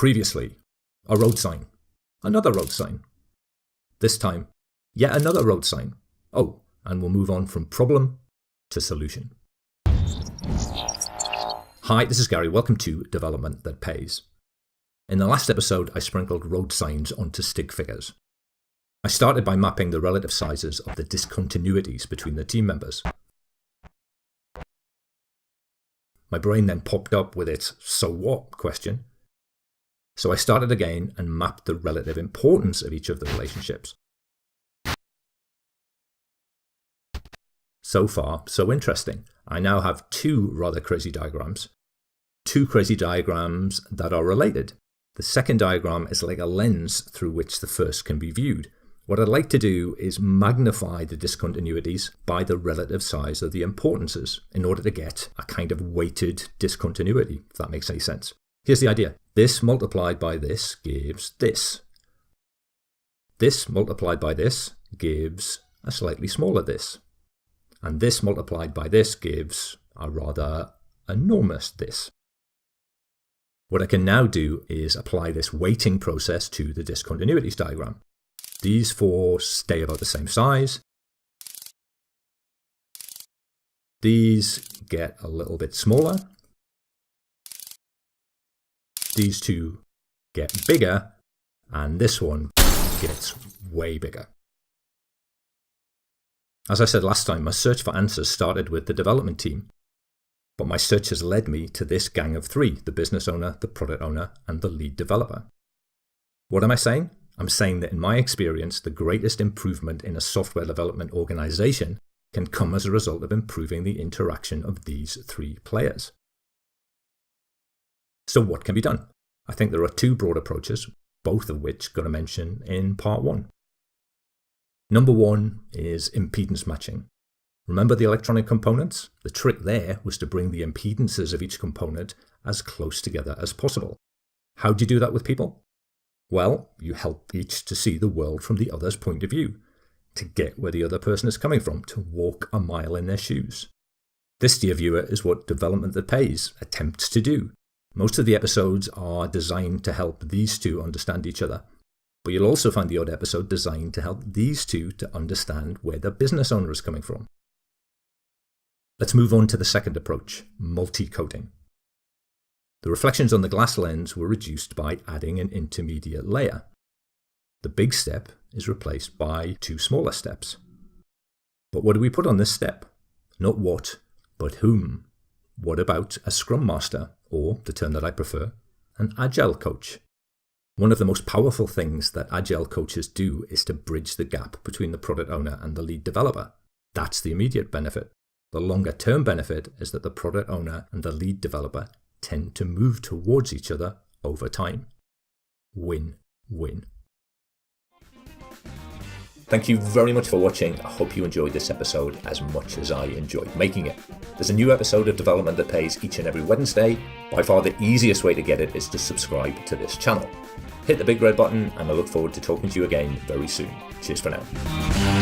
Previously, a road sign, another road sign. This time, yet another road sign. Oh, and we'll move on from problem to solution. Hi, this is Gary. Welcome to Development That Pays. In the last episode, I sprinkled road signs onto stick figures. I started by mapping the relative sizes of the discontinuities between the team members. My brain then popped up with its "so what?" question. So I started again and mapped the relative importance of each of the relationships. So far, so interesting. I now have two rather crazy diagrams. Two crazy diagrams that are related. The second diagram is like a lens through which the first can be viewed. What I'd like to do is magnify the discontinuities by the relative size of the importances in order to get a kind of weighted discontinuity, if that makes any sense. Here's the idea. This multiplied by this gives this. This multiplied by this gives a slightly smaller this. And this multiplied by this gives a rather enormous this. What I can now do is apply this weighting process to the discontinuities diagram. These four stay about the same size. These get a little bit smaller. These two get bigger, and this one gets way bigger. As I said last time, my search for answers started with the development team, but my search has led me to this gang of three: the business owner, the product owner, and the lead developer. What am I saying? I'm saying that in my experience, the greatest improvement in a software development organization can come as a result of improving the interaction of these three players. So what can be done? I think there are two broad approaches, both of which I'm going to mention in part one. Number one is impedance matching. Remember the electronic components? The trick there was to bring the impedances of each component as close together as possible. How do you do that with people? Well, you help each to see the world from the other's point of view, to get where the other person is coming from, to walk a mile in their shoes. This, dear viewer, is what Development That Pays attempts to do. Most of the episodes are designed to help these two understand each other, but you'll also find the odd episode designed to help these two to understand where the business owner is coming from. Let's move on to the second approach, multi-coating. The reflections on the glass lens were reduced by adding an intermediate layer. The big step is replaced by two smaller steps. But what do we put on this step? Not what, but whom. What about a Scrum Master, or, the term that I prefer, an Agile coach? One of the most powerful things that Agile coaches do is to bridge the gap between the product owner and the lead developer. That's the immediate benefit. The longer-term benefit is that the product owner and the lead developer tend to move towards each other over time. Win-win. Thank you very much for watching. I hope you enjoyed this episode as much as I enjoyed making it. There's a new episode of Development That Pays each and every Wednesday. By far the easiest way to get it is to subscribe to this channel. Hit the big red button, and I look forward to talking to you again very soon. Cheers for now.